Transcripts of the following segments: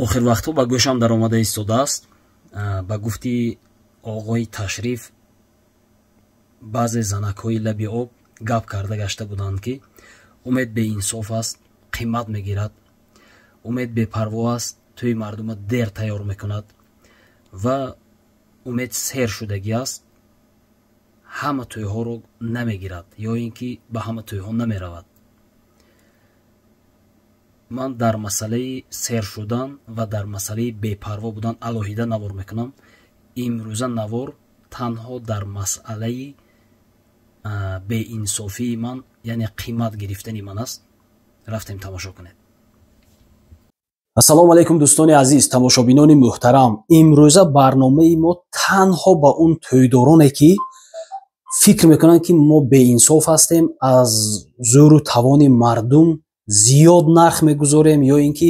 охир вақтҳо ба гӯшам даромада истодааст. Ба гуфти оғои ташриф баъзе занакҳои лаби об гап карда гашта буданд ки умед беинсоф аст, қимат мегирад, умед бепарво аст, тӯи мардума дер тайёр мекунад ва умед сер шудагӣ аст, ҳама тӯйҳоро намегирад ё ин ки ба ҳама тӯйҳо намеравад. ман дар масъалаи сер шудан ва дар масъалаи бепарво будан алоҳида навор мекунам. имрӯза навор танҳо дар масъалаи беинсофии ман, яъне қимат гирифтани ман аст. рафтем тамошо кунед. ассалому алайкум дӯстони азиз, тамошобинони муҳтарам. имрӯза барномаи мо танҳо ба он тӯйдороне ки фикр мекунанд ки мо беинсоф ҳастем, аз зӯру тавони мардум зиёд нарх мегузорем ё ин ки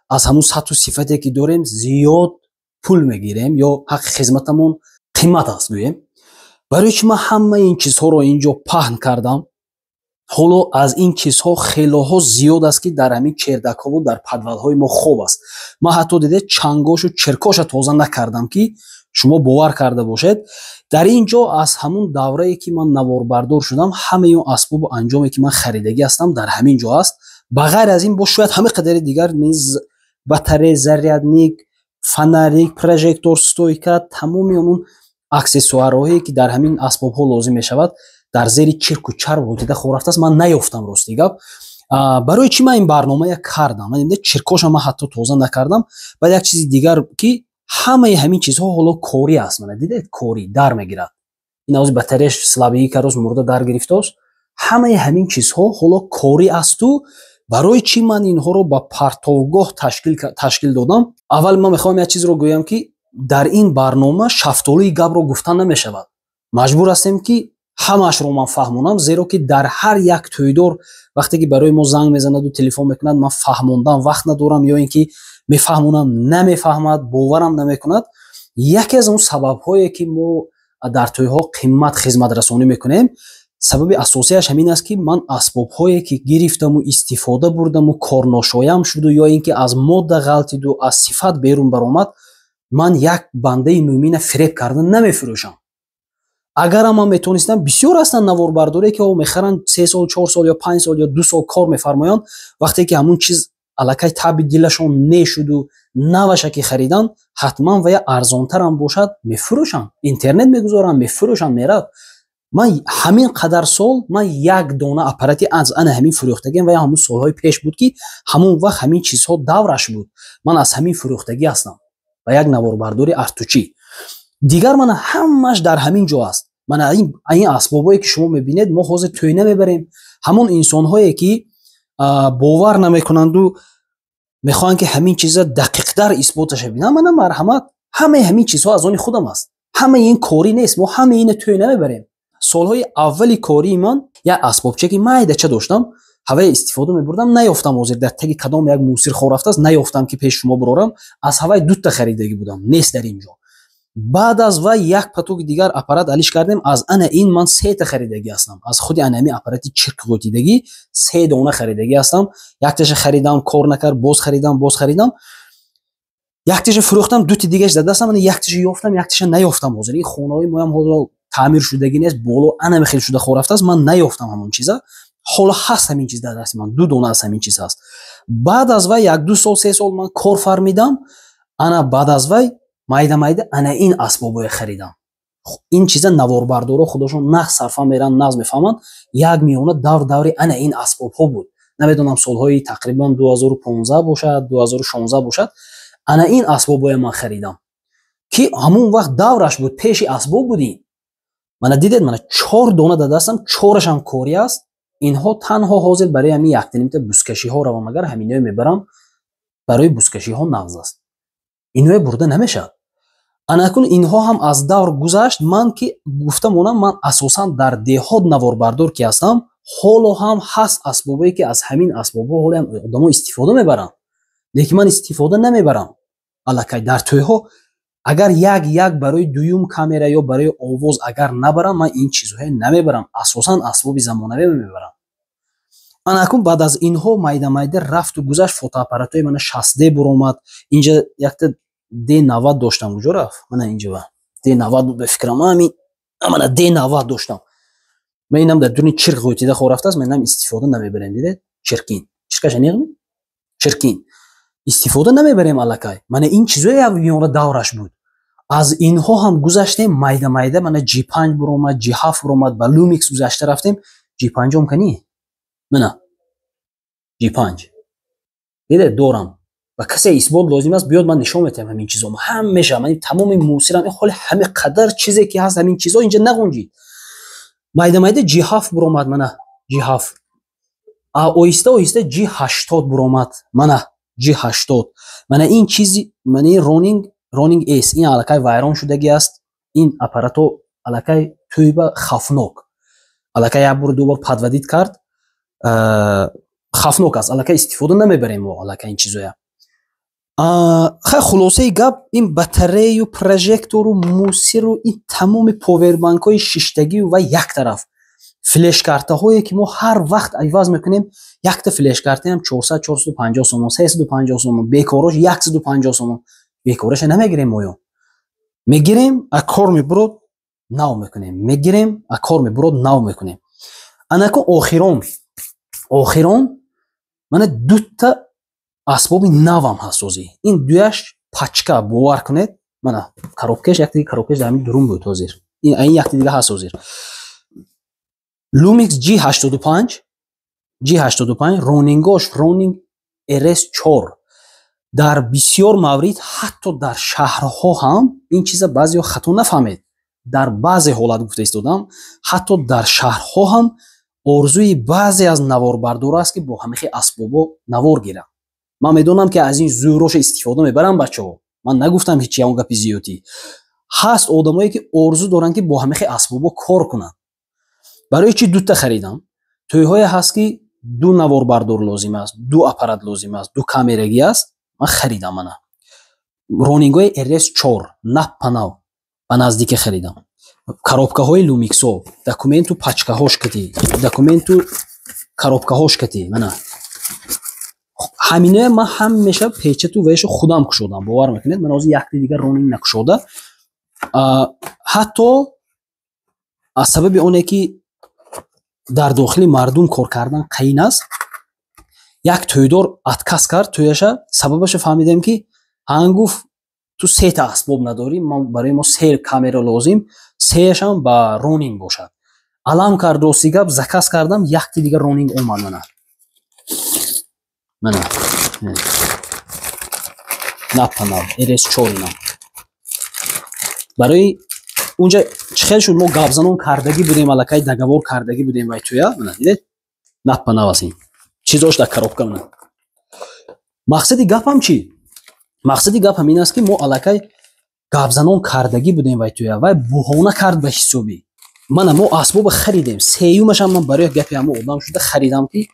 аз ҳамун сату сифате ки дорем зиёд пул мегирем ё ҳаққи хизматамон қимат аст гӯем. барои чӣ ман ҳамаи ин чизҳоро инҷо паҳн кардам? ҳоло аз ин чизҳо хелоҳо зиёд аст ки дар ҳамин чердакҳову дар падвалҳои мо хоб аст. ман ҳатто дидед чангошу черкоша тоза накардам ки шумо бовар карда бошед. дар ин ҷо аз ҳамун даврае ки ман наворбардор шудам, ҳамаи он асбобу анҷоме ки ман харидагӣ ҳастам дар ҳамин ҷо аст. ба ғайр аз ин бо шояд ҳама қадари дигар, миз, батарея, зарядник, фонарик, прожектор, стойка, тамоми онун аксессуарҳое ки дар ҳамин асбобҳо лозим мешавад, дар зери чирку чарб бутида хоб рафтааст. ман наёфтам рости гап. барои чӣ ман ин барномая кардам? ман чиркоша ман ҳатто тоза накардам. баъд як чизи дигар ки ҳамаи ҳамин чизҳо ҳоло корӣ аст. мана дидед, корӣ дар мегирад. ин авози батареяш слабигӣ кардост, мурда дар гирифтост. ҳамаи ҳамин чизҳо ҳоло корӣ асту барои чӣ ман инҳоро ба партовгоҳ ташкил додам? аввал ман мехоҳам як чизро гӯям ки дар ин барнома шафтолии гапро гуфта намешавад. маҷбур ҳастем ки ҳамаашро ман фаҳмонам, зеро ки дар ҳар як тӯйдор вақте ки барои мо занг мезанаду телефон мекунад, ман фаҳмондан вақт надорам ё ин ки мефаҳмонам намефаҳмад, боварам намекунад. яке аз он сабабҳое ки мо дар тӯйҳо қимат хизматрасонӣ мекунем, сабаби асосияш ҳамин аст ки ман асбобҳое ки гирифтаму истифода бурдаму корношоям шуду ё ин ки аз модда ғалтиду аз сифат берун баромад, ман як бандаи мӯмина фиреб карда намефурӯшам. агарам ман метонистам, бисёр ҳастанд наворбардоре ки мехаранд 3 сол, 4 сол ё 5 сол ё 2 сол кор мефармоянд, вақте ки ҳамун чиз аллакай таби дилашон нешуду наваша ки харидан, ҳатман ва я арзонтарам бошад мефурӯшам, интернет мегузорам, мефурӯшам, мерад. ман ҳамин қадар сол ман як дона аппарати аз ана ҳамин фурӯхтагиам ва я ҳамун солҳои пеш буд ки ҳамун вақт ҳамин чизҳо давраш буд. ман аз ҳамин фурӯхтагӣ ҳастам ва як наворбардори артучӣ. дигар мана ҳамаш дар ҳамин ҷо аст. мана ин асбобое ки шумо мебинед, мо ҳозир тӯй намебарем. ҳамон инсонҳое ки бовар намекунанду мехоҳанд ки ҳамин чиза дақиқтар исботаша бинанд, мана марҳамат, ҳамаи ҳамин чизҳо аз они худам аст. ҳамаи ин корӣ нест, мо ҳамаи ина тӯй намебарем. солҳои аввали кории ман як асбобча ки майдача доштам, ҳавая истифода мебурдам, наёфтам ҳозир дар таги кадом як мусирхо рафтааст, наёфтам ки пеш шумо бирорам. аз ҳавай дутта харидагӣ будам, нест дар ин ҷо. баъд аз вай як патуки дигар аппарат алиш кардем, аз ана ин ман 3 харидагӣ ҳастам. аз худи анами аппарати чирк ғӯтидагӣ 3 дона харидагӣ ҳастам. якташа харидам, кор накард, боз харидам. якташа фурӯхтам, дути дигаш зада ҳастам, ана якташа ёфтам, якташа наёфтам. ҳозир ин хонаҳои моям ҳозир таъмир шудагӣ нест, боло ана хел шуда хо рафтааст, ман наёфтам ҳамон чиза. ҳоло ҳаст ҳамин чиз дар дасти ман, 2 дона аз ҳамин чиз ҳаст. баъд аз вай 1-2 сол 3 сол ман кор фармидам. ана баъд аз вай майда ана ин асбобое харидам. ин чиза наворбардоро худошон нағз сарфа меранд, нағз мефаҳманд. як миёна даври ана ин асбобҳо буд. намедонам солҳои тақрибан 2015 бошад, 2016 бошад. ана ин асбобое ман харидам ки ҳамун вақт давраш буд, пеши асбоб будин. мана дидед, мана 4 дона дар дастам, 4ашам корӣ аст. инҳо танҳо ҳозир барои ҳамин 1-2 бускашиҳо равам, агар ҳаминое мебарам, барои бускашиҳо нағз аст. иное бурда намешавад. анакун инҳо ҳам аз давр гузашт. ман ки гуфта монам, ман асосан дар деҳот наворбардор ки ҳастам, ҳоло ҳам ҳаст асбобое ки аз ҳамин асбобҳо ҳоло ҳам одамо истифода мебаранд. лекин ман истифода намебарам. аллакай дар тӯйҳо агар як барои дуюм камера ё барои овоз агар набарам, ман ин чизҳое намебарам. асосан асбоби замонавӣ мебарам. анакун баъд аз инҳо майда рафту гузашт, фотоаппаратҳои мана 60D буромад. Инҷа якта D90 доштам, куҷо рафт? Мана инҷа D90 буд бефикрам, ҳамин мана D90 доштам. Мен инам дар дуни чирк ғӯйтида хо рафтааст, мен инам истифода намебарем. Дидед? Чиркин. Чиркаша неғми? Чиркин. Истифода намебарем аллакай. Мана ин чизое явёна давраш буд. аз инҳо ҳам гузаштем, майда мана G5 буромад, G7 буромад, ба Lumix гузашта рафтем. G5 ом кани? мана G5 диде дорам ва касе исбот лозим аст биёд, ман нишон метавам ҳамин чизомо ҳамеша, ман тамоми мусирам холи ҳами қадар чизе ки ҳаст ҳамин чизо инҷа нағунҷид. майда G7 буромад, мана G7 оҳиста G80 буромад, мана G80. мана ин чизи мана Ronin S ин аллакай вайрон шудагӣ аст. ин аппарато аллакай тӯйба хафнок, аллакай як бор дубор падвадид кард, хафнок аст, аллакай истифода намебарем мо аллакай ин чизоя. хай хулосаи гап ин батарею, прожектору, мусиру, ин тамоми повербанкҳои шиштагию ва як тараф флешкартаҳое ки мо ҳар вақт айваз мекунем. якта флешкартаам 400-450 сомон, 350 сомон, бекорош 150 сомон. бекораша намегирем моё, мегирем а кор мебурод нав мекунем, мегирем а кор мебурод нав мекунем. анаку охирон мана дута асбоби навам ҳаст ҳозир. ин дуяш пачка, бовар кунед, мана коробкаш, як дига коробкаш дар ҳамин дурум буд ҳозир. ин якта дига ҳаст ҳозир. Lumix G85 ронингош Ronin RS4. дар бисёр маврид ҳатто дар шаҳрҳо ҳам ин чиза баъзеҳо хато нафаҳмед. дар баъзе ҳолат гуфта истодам, ҳатто дар шаҳрҳо ҳам орзуи баъзе аз наворбардор аст ки бо ҳамихи асбобо навор гиранд. ман медонам ки аз ин зӯроша истифода мебарам бачаҳо. ман нагуфтам ҳеҷ ягон гапи зиёдӣ. ҳаст одамое ки орзу доранд ки бо ҳамихи асбобо кор кунанд. барои чӣ дута харидам? тӯйҳое ҳаст ки ду наворбардор лозим аст, ду аппарат лозим аст, ду камерагӣ аст. ман харидам мана ронингои RS4 наппанав ба наздике харидам. коробкаҳои Lumix-о, документу пачкаҳош кати, документу коробкаҳош кати, мана ҳаминое ман ҳамеша печату вешо худам кушодам. бовар мекунед, ман ҳозир якти дигар Ronin накушода, ҳатто аз сабаби оне ки дар дохили мардум кор кардан қаин аст. як тӯйдор отказ кард тӯяша, сабабаша фаҳмидем ки ҳангуфт ту сета асбоб надорӣ, барои мо се камера лозим, сеяшам ба Ronin бошад. алам кард рости гап, заказ кардам, якти дигар Ronin омад. мана напанав RS4 инам барои унҷа чӣ хел шуд, мо гапзанон кардагӣ будем, аллакай дагавор кардагӣ будем вай тӯя. мана дидед напанав аст ин чизош дар коробка. мана мақсади гапам чӣ? мақсади гапам ин аст ки мо аллакай гапзанон кардагӣ будем вай тӯя, вай буҳона кард ба ҳисоби. мана мо асбоба харидем, сеюмашам ман барои гапи ҳама одам шуда харидам ки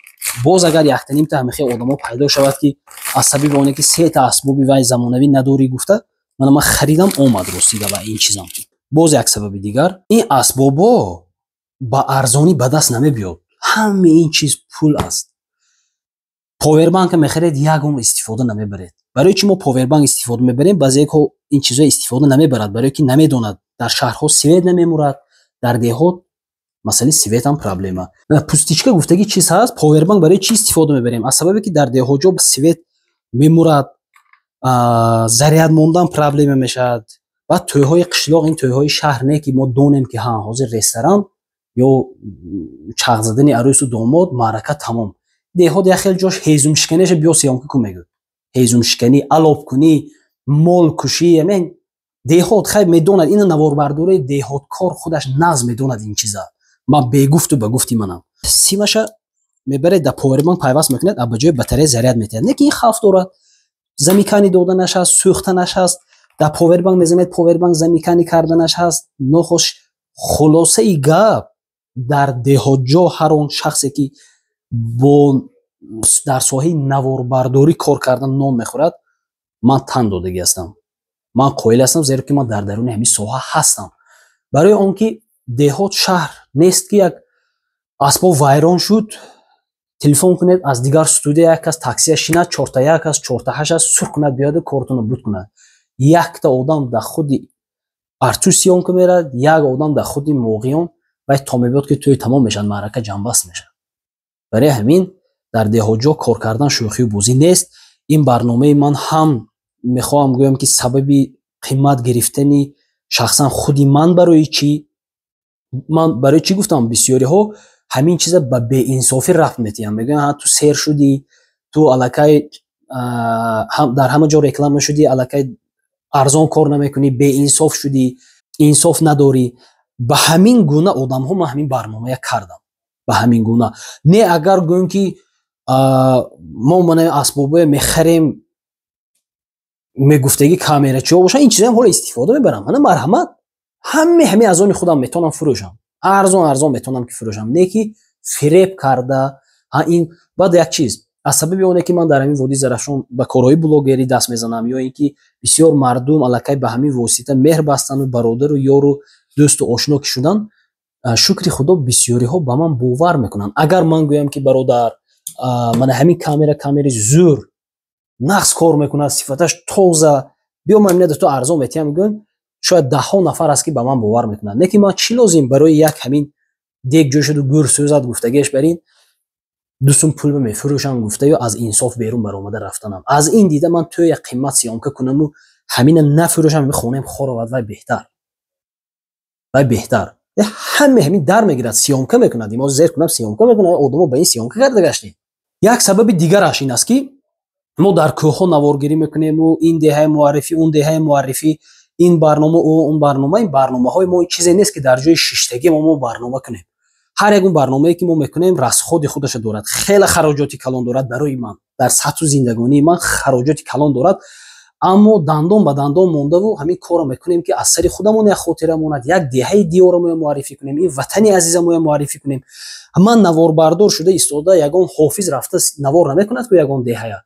боз агар яктанимта ҳамихи одамо пайдо шавад ки аз сабаби оне ки сета асбоби вай замонавӣ надорӣ гуфта, мана ман харидам, омад ростида ва ин чизам. боз як сабаби дигар, ин асбобо ба арзонӣ ба даст намебиёд. ҳама ин чиз пул аст. повербанка мехаред, ягон истифода намебаред. барои чӣ мо повербанк истифода мебарем? баъзеҳо ин чизо истифода намебарад, барое ки намедонад. дар шаҳрҳо свет намемурад, дар деҳот масъалаи светам проблема. пустичка гуфтагӣ чиз ҳаст. повербанк барои чӣ истифода мебарем? аз сабабе ки дар деҳоҷо свет мемурад, заряд мондан проблема мешавад. баъд тӯйҳои қишлоқ, ин тӯйҳои шаҳр не ки мо донем ки ҳа ҳозир ресторан ё чағ задани арӯсу домод, маърака тамом. деҳот як хел ҷош ҳезумшиканеша биё сиёмки кун мегӯ. ҳезумшиканӣ, алобкунӣ, молкушӣ, ямен деҳот хай медонад. ина наворбардораи деҳоткор худаш назм медонад ин чиза. ман бегуфту ба гуфти манам. симаша мебаред дар повербанк пайваст мекунед, ба ҷои батарея заряд метиҳад. не ки ин хавф дорад, замикани доданаш ҳаст, сӯхтанаш ҳаст, дар повербанк мезанед, повербанк замикани карданаш ҳаст. нохуш хулосаи гап, дар деҳоҷо ҳар он шахсе ки бо дар соҳаи наворбардорӣ кор кардан нон мехӯрад, ман тан додагӣ ҳастам. ман қоил ҳастам, зеро ки ман дар даруни ҳамин соҳа ҳастам. барои он ки деҳот шаҳр нест ки як асбоб вайрон шуд, телефон кунед аз дигар студия як кас таксия шинад 4-1 кас 4-8 сур кунад биёд кортуно буд кунад. Якта одам дар худи арту сиёнка мерад, як одам дар худи моғиён ва то мебиёд ки тӯи тамом мешад, маърака ҷанбаст мешад. барои ҳамин дар деҳоҷо кор кардан шӯхию бозӣ нест. ин барномаи ман ҳам мехоҳам гӯям ки сабаби қимат гирифтани шахсан худи ман барои чӣ гуфтам, бисёриҳо ҳамин чиза ба беинсофӣ рафт метиҳанд. мегӯянд ҳа ту сер шудӣ, ту аллакай дар ҳама ҷо реклама шудӣ, аллакай арзон кор намекунӣ, беинсоф шудӣ, инсоф надорӣ. ба ҳамин гуна одамҳо ман ҳамин барномая кардам. ба ҳамин гуна не агар гӯем ки мо мана асбобое мехарем, мегуфтаги камерачиҳо бошад, ин чизаам ҳола истифода мебарам. мана марҳамат ҳами аз они худам метавонам фурӯшам, арзон метавонам ки фурӯшам, не ки фиреб карда. ин баъд як чиз аз сабаби оне ки ман дар ҳамин водии Зарафшон ба корҳои блогерӣ даст мезанам, ё ин ки бисёр мардум аллакай ба ҳамин восита меҳр бастану бародару ёру дӯсту ошно ки шудан, шукри худо бисёриҳо ба ман бовар мекунанд. агар ман гӯям ки бародар мана ҳамин камери зур нақс кор мекунад, сифаташ тоза, биё ман минада ту арзон метиҳам, гӯям шояд даҳҳо нафар аст ки ба ман бовар мекунад. Не ки ман чӣ лозим барои як ҳамин дег ҷӯ шуду гӯр сӯзад гуфтагиаш барин 2 сум пул мефурӯшам гуфтаю аз инсоф берун баромада рафтанам. аз ин дида ман тӯя қимат сиёмка кунаму ҳамина нафурӯшам, ҳамин хонаам хор овад, вай беҳтар. ҳаме ҳамин дар мегирад, сиёмка мекунад, имо зер кунам сиёмка мекунад, одамо ба ин сиёмка карда гаштем. як сабаби дигараш ин аст ки мо дар кӯҳҳо наворгирӣ мекунему, ин деҳаи муаррифӣ, он деҳаи муаррифӣ, ин барнома, он барнома. ин барномаҳои мо чизе нест ки дар ҷои шиштагӣ мо барнома кунем. ҳар ягон барномае ки мо мекунем расходи худаша дорад, хеле хароҷоти калон дорад. барои ман дар сатҳу зиндагонии ман хароҷоти калон дорад, аммо дандон ба дандон мондаву ҳамин корро мекунем ки аз сари худамон як хотира монад, як деҳаи диёрамоя муаррифӣ кунем, ин ватани азизамоя муаррифӣ кунем. ман наворбардор шуда истода ягон ҳофиз рафта навор намекунад ки ягон деҳая.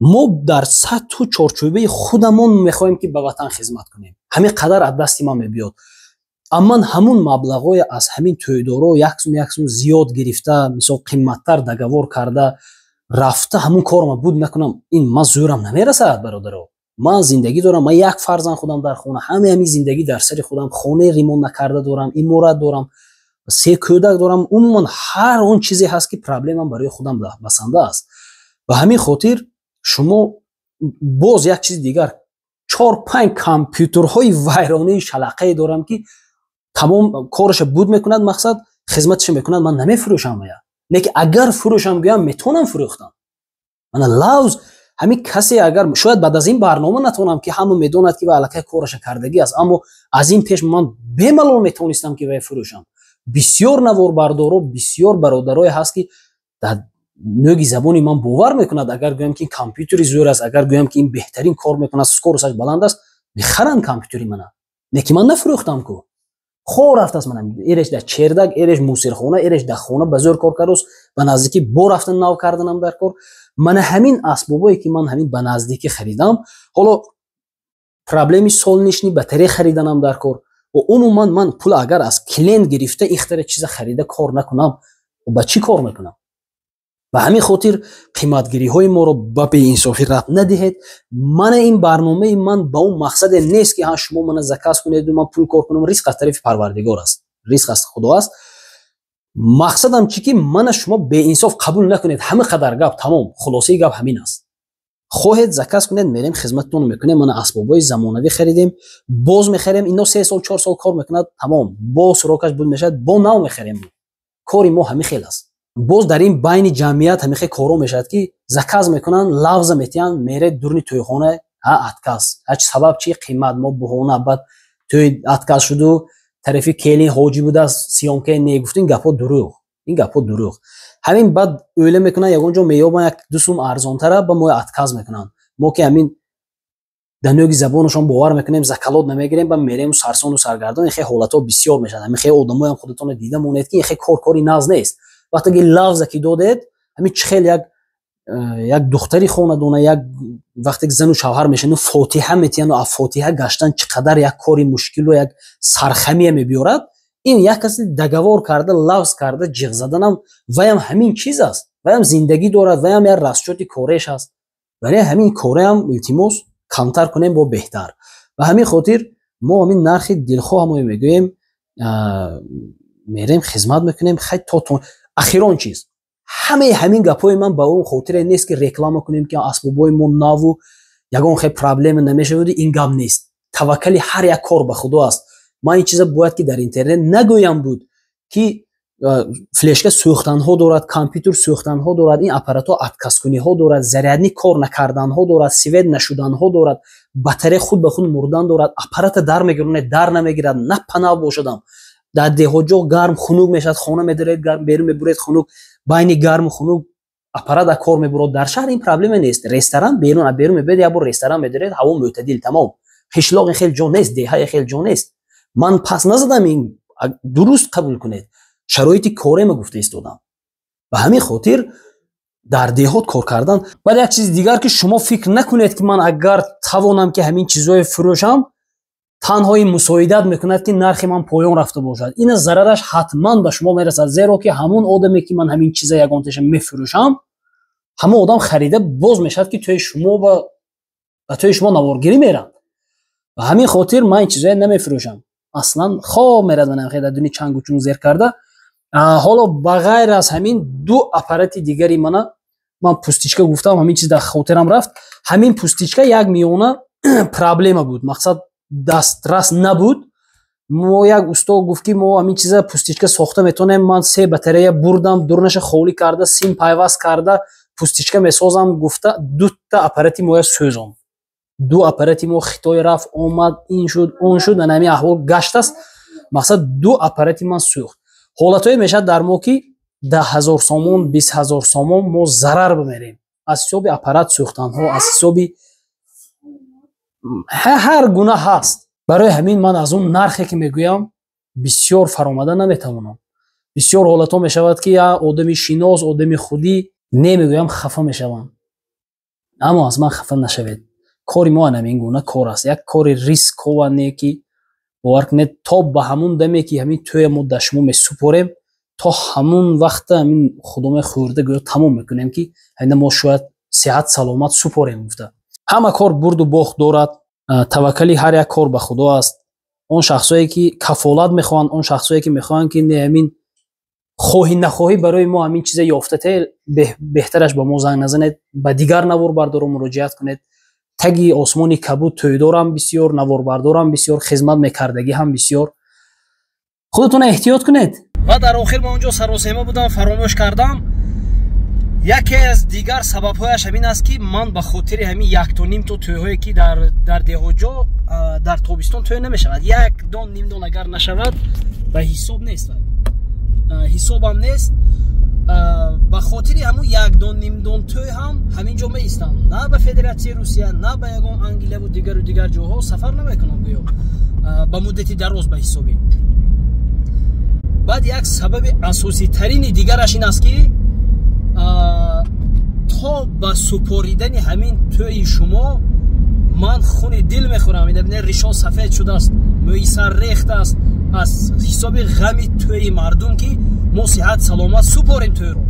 мо дар сатҳу чорчӯбаи худамон мехоҳем ки ба ватан хизмат кунем. ҳамин қадар аз дасти ман мебиёд. амман ҳамун маблағҳое аз ҳамин тӯйдоро як сум зиёд гирифта, мисол қимматтар дагавор карда рафта ҳамун корро буд накунам, ин ман зӯрам намерасад. бародаро, ман зиндагӣ дорам, ман як фарзанд худам дар хона, ҳамин зиндагӣ дар сари худам, хонаи римон накарда дорам, иморат дорам, 3 кӯдак дорам. умуман ҳар он чизе ҳаст ки проблемам барои худам басанда аст. ба ҳамин хотир шумо боз як чизи дигар, 4-5 компютерҳои вайронаи шалақае дорам ки тамом корша буд мекунад, мақсад хизматша мекунад, ман намефурӯшам. не ки агар фурӯшам гӯям метавонам фурӯхтам. мана лавз ҳамин касе агар шояд баъд аз ин барнома натавонам ки ҳама медонад ки вай аллакай кораша кардагӣ аст, аммо аз ин пеш ман бемалол метавонистам ки вай фурӯшам. бисёр наворбардоро, бисёр бародарое ҳаст ки дар нӯги забони ман бовар мекунад, агар гӯям ки ин компютери зӯр аст, агар гӯям ки ин беҳтарин кор мекунад, скоросташ баланд аст, мехаранд компютери мана. не ки ман нафурӯхтам ку. хор рафтаст манам, эреш дар чердаг, эреш мусирхона, эреш дар хона ба зӯр кор кардост, ба наздикӣ бо рафтан нав карданам дар кор. мана ҳамин асбобое ки ман ҳамин ба наздикӣ харидам, ҳоло проблеми солнишни батария хариданам дар кор. умуман ман пул агар аз клиент гирифта ихтара чиза харида кор накунам, ба чӣ кор мекунам? ба ҳамин хотир қиматгириҳои моро ба беинсофӣ рабт надиҳед. мана ин барномаи ман ба он мақсаде нест ки шумо мана заказ кунеду ман пул кор кунам. ризқ аз тарафи парвардигор аст, ризқ аз худо аст. мақсадам чӣ ки мана шумо беинсоф қабул накунед. ҳама қадар гап тамом, хулосаи гап ҳамин аст. хоҳед заказ кунед, мерем хизматтон мекунем. мана асбобҳои замонавӣ харидем, боз мехарем. ино 3 сол 4 сол кор мекунад, тамом, бо сурокаш буд мешавад, бо нав мехарем. кори мо ҳамин хел аст. боз дар ин байни ҷамъият ҳамихе коро мешавад ки заказ мекунанд, лавза метиҳанд, меред дурни тӯйхона, отказ, ҳач сабаб чи қимат, мо буҳона, баъд тӯй отказ шуду, тарафи келин ҳоҷӣ буда, сиёмкае негуфту. ин гапҳо дурӯғ. ҳамин баъд ӯйла мекунанд, ягон ҷо меёбанд як 2 сум арзонтара, ба мо отказ мекунанд. мо ки ҳамин дар нӯги забонашон бовар мекунем, закалот намегирем, ба мерему сарсону саргардон. ин хе ҳолатҳо бисёр мешавад. ҳамин хе одамоям худатон дида монед ки ин хе кори наз нест. вақте ки лавза ки додед, ҳамин чихел як духтари хонадона, як вақте ки зану шавҳар мешану фотиҳа метиҳану аз фотиҳа гаштан чӣ қадар як кори мушкилу як сархамия мебиёрад. ин як каси дагавор карда, лавз карда, ҷиғ заданам ваям ҳамин чиз аст. ваям зиндагӣ дорад, ваям як расчоти кореш ҳаст. барои ҳамин кореам илтимос камтар кунем бо беҳтар. ба ҳамин хотир мо ҳамин нархи дилхоҳамо мегӯем мерем хизмат мекунем хай то ахирон чиз ҳамаи ҳамин гапҳои ман ба он хотире нест ки реклама кунем ки асбобҳои мо наву ягон хел проблема намешавад. Ин гап нест. таваккали ҳар як кор ба худо аст. ман ин чиза бояд ки дар интернет нагӯям буд ки флешка сӯхтанҳо дорад, компютер сӯхтанҳо дорад, ин аппаратҳо откаскуниҳо дорад, зарядни кор накарданҳо дорад, свет нашуданҳо дорад, батарея худ ба худ мурдан дорад, аппарата дар мегиронад, дар намегирад, на панав бошадам. дар деҳоҷо гарм хунук мешавад, хона медоред гарм, берун мебуред хунук, байни гарму хунук аппарата кор мебурад. дар шаҳр ин проблема нест. ресторан берун мебуред, як бор ресторан медоред, ҳаво мӯътадил тамом. қишлоқ ин хел ҷо нест, деҳа ин хел ҷо нест. ман пас назадам, ин дуруст қабул кунед. шароити корема гуфта истодам. ба ҳамин хотир дар деҳот кор кардан. баъд як чизи дигар ки шумо фикр накунед ки ман агар тавонам ки ҳамин чизҳои фурӯшам танҳои мусоидат мекунад ки нархи ман поён рафта бошад. ина зарараш ҳатман ба шумо мерасад, зеро ки ҳамон одаме ки ман ҳамин чиза ягонташа мефурӯшам, ҳамон одам харида боз мешавад ки тои шумо ба тои шумо наворгирӣ мерад. ба ҳамин хотир ман ин чизҳои намефурӯшам. аслан хоб меразанам хел дар дуни чангу чунг зер карда. ҳоло ба ғайр аз ҳамин ду аппарати дигари ман пустичка гуфтам, ҳамин чиз дар хотирам рафт. ҳамин пустичка як миёна проблема буд, мақсад дастрас набуд. мо як устод гуфт ки мо ҳамин чиза пустичка сохта метавонем. ман 3 батарея бурдам, дурнаша холӣ карда, сим пайваст карда пустичка месозам гуфта, дута аппарати моя сӯзон. ду аппарати мо хитой рафт, омад, ин шуд, он шуд, ана ҳамин аҳвол гаштааст. мақсад ду аппарати ман сӯхт. ҳолатҳое мешавад дар мо ки 10,000 сомон, 20,000 сомон мо зарар бимерем аз ҳисоби аппарат сӯхтанҳо, аз ҳисоби ҳар гуна ҳаст. барои ҳамин ман аз он нархе ки мегӯям бисёр фаромада наметавонам. бисёр ҳолатҳо мешавад ки я одами шинос, одами худӣ немегӯям, хафа мешавам. аммо аз ман хафа нашавед. кори мо ҳамин гуна кор аст. як кори рискованне ки бовар кунед, то ба ҳамун даме ки ҳамин тӯя мо дар шумо месупорем, то ҳамун вақта ҳамин худоме хӯрда гӯё тамом мекунем ки ҳамин мо шояд сеҳат саломат супорем гуфта. ҳама кор бурду бохт дорад. таваккали ҳар як кор ба худо аст. он шахсое ки кафолат мехоҳанд, он шахсое ки мехоҳанд ки не ҳамин хоҳӣ нахоҳӣ барои мо ҳамин чиза ёфтате, беҳтараш ба мо занг назанед, ба дигар наворбардорон муроҷиат кунед. таги осмони кабуд тӯйдорам бисёр, наворбардорам бисёр, хизмат мекардагӣ ҳам бисёр. худатон эҳтиёт кунед. ва дар охир мо онҷо саросема будам, фаромӯш кардам. яке аз дигар сабабҳояш ҳамин аст ки ман ба хотири ҳамин 1-2 то тӯйҳое ки дар деҳоҷо дар тобистон тӯй намешавад. 1-2 дон агар нашавад ба ҳисоб нест, ҳисобам нест. ба хотири ҳамун 1-2 дон тӯй ҳам ҳамин ҷо меистам. на ба Федератсияи Русия, на ба ягон Англияву дигар ҷоҳо сафар намекунам гӯё ба муддати дароз ба ҳисоби. баъд як сабаби асоситарини дигараш ин аст ки то ба супоридани ҳамин тӯи шумо ман хуни дил мехӯрам. бине ришон сафед шудааст, мӯи сар рехтааст аз ҳисоби ғами тӯи мардум ки мо сеҳат саломат супорем тӯро.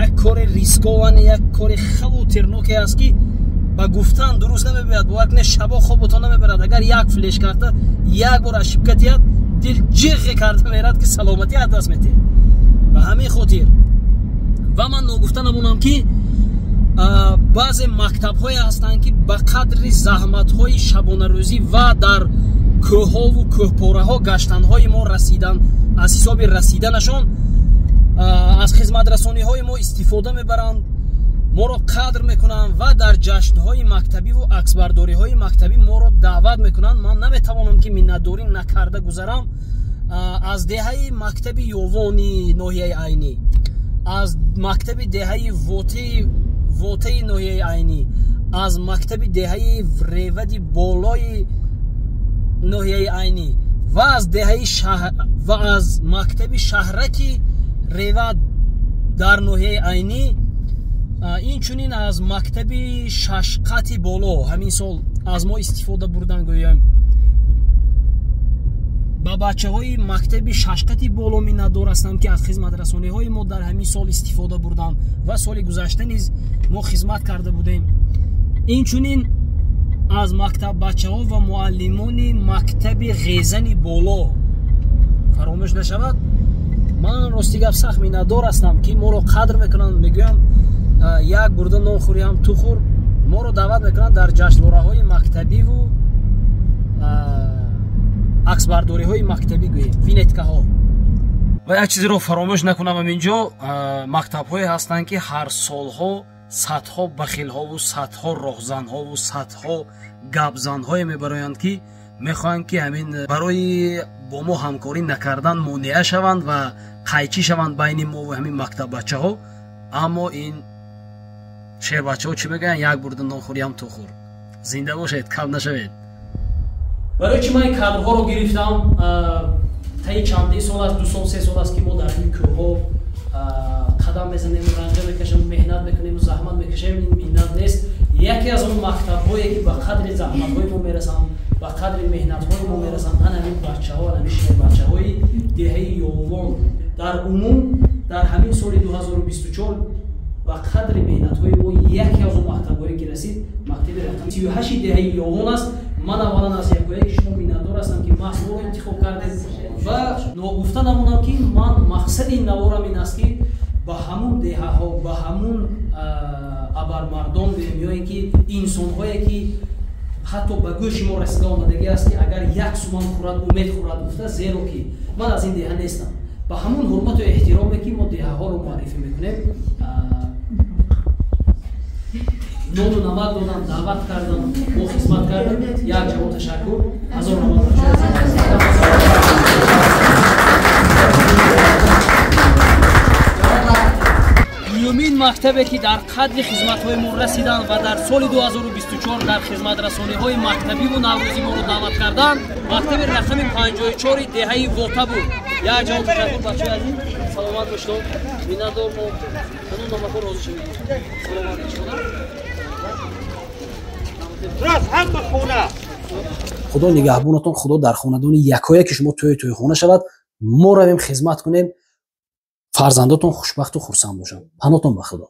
як кори рисковане, як кори хавотирноке аст ки ба гуфтан дуруст намебояд. бовар кунед шабо хобатон намебарад. агар як флеш карта як бор ашибка диҳад, дил ҷиғ карда мерад ки саломатӣ аз даст метиҳад. ба ҳамин хотир ва ман ногуфта намонам ки баъзе мактабҳое ҳастанд ки ба қадри заҳматҳои шабонарӯзӣ ва дар кӯҳҳову кӯҳпораҳо гаштанҳои мо расидан, аз ҳисоби расиданашон аз хизматрасониҳои мо истифода мебаранд, моро қадр мекунанд ва дар ҷашнҳои мактабиву аксбардориҳои мактабӣ моро даъват мекунанд. ман наметавонам ки миннатдорӣ накарда гузарам. аз деҳаи мактаби ёвони ноҳияи айнӣ, аз мактаби деҳаи вотаи ноҳияи айнӣ, аз мактаби деҳаи ревади болои ноҳияи айнӣ ва аз мактаби шаҳраки ревад дар ноҳияи айнӣ, инчунин аз мактаби шашқати боло ҳамин сол аз мо истифода бурдан гӯям. ба бачаҳои мактаби шашқати боло миннатдор ҳастам ки аз хизматрасониҳои мо дар ҳамин сол истифода бурдам ва соли гузашта низ мо хизмат карда будем. инчунин аз мактаббачаҳо ва муаллимони мактаби ғезани боло фаромӯш нашавад. ман рости гап сахт миннатдор ҳастам ки моро қадр мекунанд, мегӯям як бурда нон хӯриам ту хӯр, моро даъват мекунанд дар ҷашнвораҳои мактабиву аксбардориҳои мактабӣ гӯем, винеткаҳо. ва як чизеро фаромӯш накунам, аминҷо мактабҳое ҳастанд ки ҳар солҳо садҳо бахилҳову садҳо роҳзанҳову садҳо гапзанҳое мебароянд ки мехоҳанд ки ҳамин барои бо мо ҳамкорӣ накардан монеа шаванд ва қайчӣ шаванд байни мову ҳамин мактаббачаҳо. аммо ин шеҳрбачаҳо чӣ мегӯянд? Як бурда нон хӯриам ту хӯр. зинда бошед, кам нашавед. барои чӣ ман ин кадрҳоро гирифтам? таи чандин сол аст, 2 сол 3 сол аст ки мо дар ин кӯҳҳо қадам мезанем, ранҷа мекашем, меҳнат мекунем, заҳмат мекашем. ин миннат нест. яке аз он мактабҳое ки ба қадри заҳматҳои мо мерасанд, ба қадри меҳнатҳои мо мерасанд, ҳамин бачаҳо, ҳамин шеҳрбачаҳои деҳаи ёвон дар умум дар ҳамин соли 2024 ба қадри меҳнатҳои мо яке аз он мактабҳое ки расид мактаби рақами 38 деҳаи ёвон аст. ман аввалан аз якое ки шумо миннатдор ҳастам ки маҳсулро интихоб кардед ва ногуфта намонам ки ман мақсади ин наворам ин аст ки ба ҳамун деҳаҳо, ба ҳамун абармардон гӯем, ё ин ки инсонҳое ки ҳатто ба гӯши мо расида омадагӣ аст ки агар як суман хӯрад умед хӯрад гуфта, зеро ки ман аз ин деҳа нестам. ба ҳамун ҳурмату эҳтироме ки мо деҳаҳоро муаррифӣ мекунем, нону намак додам, даъват кардам, мо хизмат кардем. як ҷавоб ташаккур. ҳазор намак. юмин мактабе ки дар қадри хизматҳои мо расиданд ва дар соли 2024 дар хизматрасониҳои мактабиву наврӯзӣ моро даъват карданд, мактаби рақами 54 деҳаи вота буд. як ҷавоб ташаккур бачаи азиз, саломат бошед. миннатдор, мо ҳанӯз намакҳо розӣ шавед. саломат бошед. худо нигаҳбонатон, худо дар хонадони якое ки шумо тӯйхона шавад. мо равем хизмат кунем. фарзандотон хушбахту хурсанд бошанд. панотон ба худо.